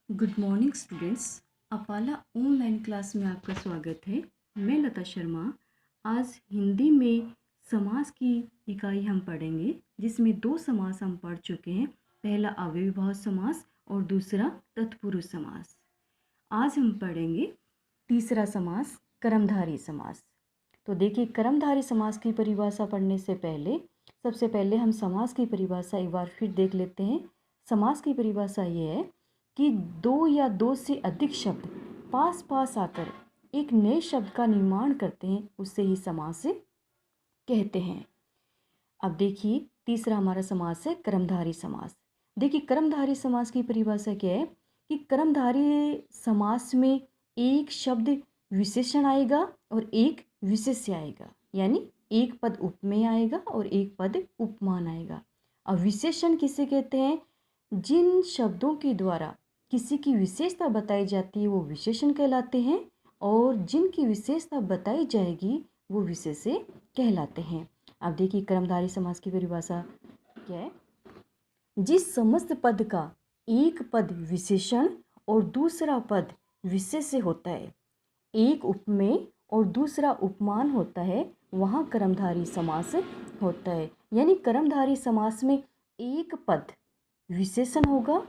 Good morning students. Apala online class में आपका स्वागत है। मैं लता शर्मा। आज हिंदी में समास की इकाई हम पढ़ेंगे, जिसमें दो समास हम पढ़ चुके हैं। पहला अव्ययीभाव समास और दूसरा तत्पुरुष समास। आज हम पढ़ेंगे तीसरा समास, कर्मधारय समास। तो देखिए, कर्मधारय समास की परिभाषा पढ़ने से पहले सबसे पहले हम समास की परिभाषा एक बार फिर देख लेते हैं। समास की परिभाषा ये है कि दो या दो से अधिक शब्द पास पास आकर एक नए शब्द का निर्माण करते हैं, उससे ही समास कहते हैं। अब देखिए, तीसरा हमारा समास है कर्मधारय समास। देखिए, कर्मधारय समास की परिभाषा क्या है कि कर्मधारय समास में एक शब्द विशेषण आएगा और एक विशेष्य आएगा, यानी एक पद उपमेय आएगा और एक पद उपमान आएगा। अब विशेषण किसे कहते हैं? जिन शब्दों के द्वारा किसी की विशेषता बताई जाती है वो विशेषण कहलाते हैं, और जिनकी विशेषता बताई जाएगी वो विशेष्य कहलाते हैं। अब देखिए, कर्मधारय समास की परिभाषा क्या है? जिस समस्त पद का एक पद विशेषण और दूसरा पद विशेष्य होता है, एक उपमेय और दूसरा उपमान होता है, वहाँ कर्मधारय समास होता है। यानी कर्मधारय समास में एक पद विशेषण होगा,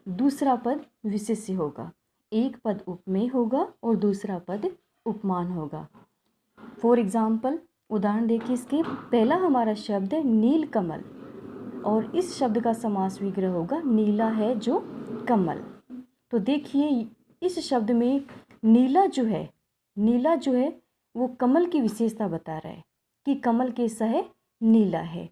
दूसरा पद विशेष्य होगा, एक पद उपमेय होगा और दूसरा पद उपमान होगा। फॉर एग्जाम्पल, उदाहरण देखिए इसके। पहला हमारा शब्द है नीलकमल, और इस शब्द का समास विग्रह होगा नीला है जो कमल। तो देखिए, इस शब्द में नीला जो है वो कमल की विशेषता बता रहा है कि कमल कैसा है, नीला है।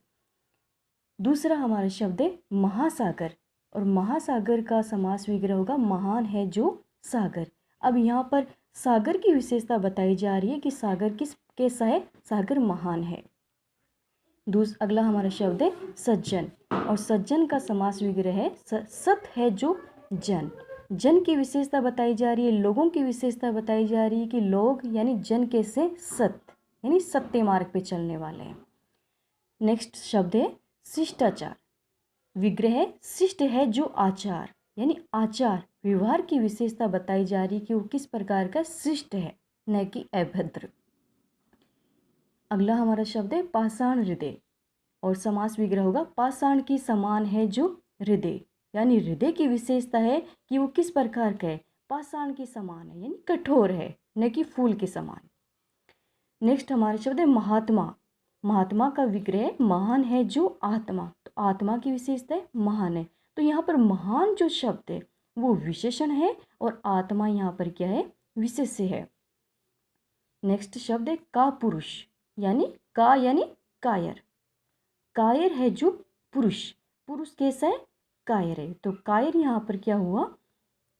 दूसरा हमारा शब्द है महासागर, और महासागर का समास विग्रह होगा महान है जो सागर। अब यहाँ पर सागर की विशेषता बताई जा रही है कि सागर कैसा है, सागर महान है। अगला हमारा शब्द है सज्जन, और सज्जन का समास विग्रह है सत है जो जन। जन की विशेषता बताई जा रही है, लोगों की विशेषता बताई जा रही है कि लोग यानी जन कैसे, सत यानी सत्य मार्ग पे चलने वाले हैं। नेक्स्ट शब्द है शिष्टाचार, विग्रह शिष्ट है जो आचार, यानी आचार व्यवहार की विशेषता बताई जा रही कि वो किस प्रकार का शिष्ट है, न कि अभद्र। अगला हमारा शब्द है पाषाण हृदय, और समास विग्रह होगा पाषाण की समान है जो हृदय, यानी हृदय की विशेषता है कि वो किस प्रकार का है, पाषाण के समान है, यानी कठोर है, न कि फूल के समान। नेक्स्ट हमारा शब्द है महात्मा, महात्मा का विग्रह महान है जो आत्मा, तो आत्मा की विशेषता है महान है। तो यहाँ पर महान जो शब्द है वो विशेषण है और आत्मा यहाँ पर क्या है, विशेष्य है। नेक्स्ट शब्द है का पुरुष, यानी कायर, कायर है जो पुरुष, पुरुष कैसा है, कायर है। तो कायर यहाँ पर क्या हुआ,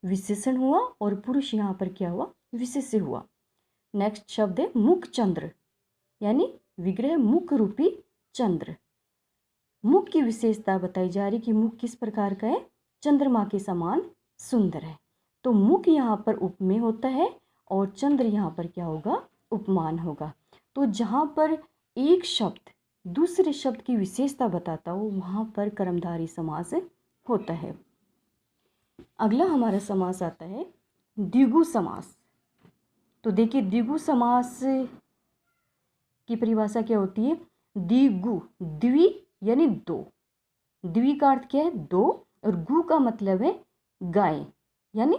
विशेषण हुआ, और पुरुष यहाँ पर क्या हुआ, विशेष्य हुआ। नेक्स्ट शब्द है मुख चंद्र, यानी विग्रह मुख रूपी चंद्र। मुख की विशेषता बताई जा रही कि मुख किस प्रकार का है, चंद्रमा के समान सुंदर है। तो मुख यहाँ पर उपमेय होता है और चंद्र यहाँ पर क्या होगा, उपमान होगा। तो जहाँ पर एक शब्द दूसरे शब्द की विशेषता बताता हो वहाँ पर कर्मधारय समास होता है। अगला हमारा समास आता है द्विगु समास। तो देखिए, द्विगु समास की परिभाषा क्या होती है? द्विगु, द्वि यानी दो, द्वि का अर्थ क्या है, दो, और गु का मतलब है गाय, यानी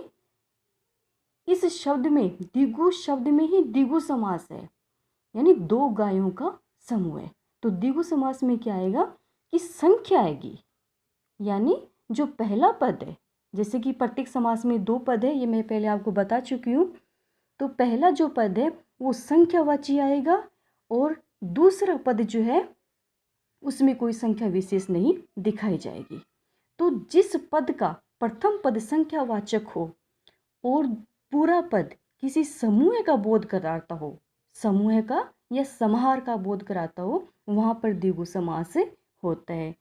इस शब्द में, द्विगु शब्द में ही द्विगु समास है, यानी दो गायों का समूह है। तो द्विगु समास में क्या आएगा कि संख्या आएगी, यानी जो पहला पद है, जैसे कि प्रत्येक समास में दो पद है, ये मैं पहले आपको बता चुकी हूँ। तो पहला जो पद है वो संख्यावाची आएगा, और दूसरा पद जो है उसमें कोई संख्या विशेष नहीं दिखाई जाएगी। तो जिस पद का प्रथम पद संख्यावाचक हो और पूरा पद किसी समूह का बोध कराता हो, समूह का या समाहार का बोध कराता हो, वहाँ पर द्विगु समास होता है।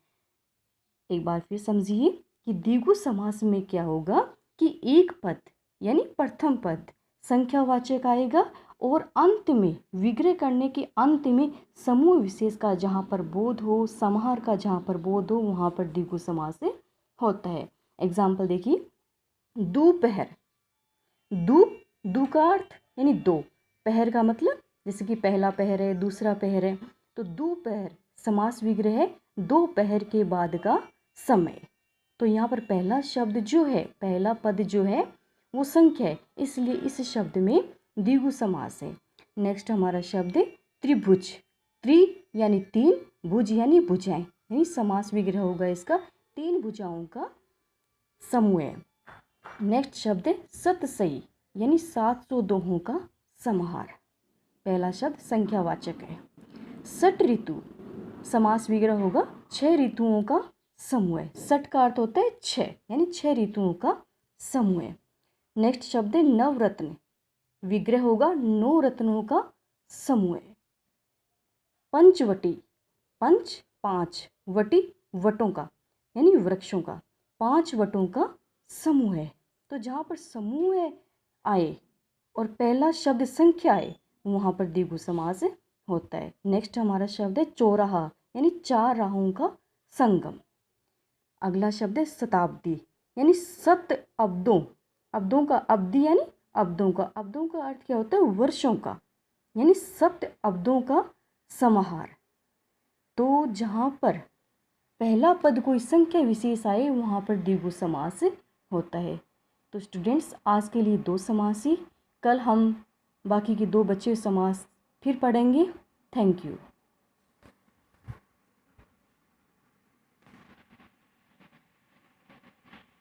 एक बार फिर समझिए कि द्विगु समास में क्या होगा कि एक पद यानी प्रथम पद संख्यावाचक आएगा, और अंत में विग्रह करने के अंत में समूह विशेष का जहाँ पर बोध हो, समाहार का जहाँ पर बोध हो, वहाँ पर द्विगु समास होता है। एग्जाम्पल देखिए, दोपहर, दू का अर्थ यानी दो, पहर का मतलब जैसे कि पहला पहर है, दूसरा पहर है, तो दोपहर समास विग्रह है दोपहर के बाद का समय। तो यहाँ पर पहला शब्द जो है, पहला पद जो है वो संख्या है, इसलिए इस शब्द में द्विगु समास है। नेक्स्ट हमारा शब्द है त्रिभुज। त्रि यानी तीन, भुज यानी भुजाएं, यानी समास विग्रह होगा इसका, तीन भुजाओं का समूह है। नेक्स्ट शब्द है सतसई, यानी 700 दोहों का समाहार। पहला शब्द संख्यावाचक है। सट ऋतु, समास विग्रह होगा 6 ऋतुओं का समूह है। सट का अर्थ होता है 6, यानी 6 ऋतुओं का समूह है। नेक्स्ट शब्द है नवरत्न, विग्रह होगा 9 रत्नों का समूह है। पंचवटी, पंच 5, वटी वटों का यानी वृक्षों का, 5 वटों का समूह है। तो जहाँ पर समूह आए और पहला शब्द संख्या आए वहाँ पर द्विगु समास होता है। नेक्स्ट हमारा शब्द है चौराहा, यानी 4 राहों का संगम। अगला शब्द है शताब्दी, यानी 7 अब्दों, अब्दों का अब्दी यानी अब्दों का, अब्दों का अर्थ क्या होता है वर्षों का, यानी 7 अब्दों का समाहार। तो जहाँ पर पहला पद कोई संख्या विशेष आए वहाँ पर द्विगु समास होता है। तो स्टूडेंट्स आज के लिए 2 समास ही, कल हम बाकी के 2 बचे समास फिर पढ़ेंगे। Thank you.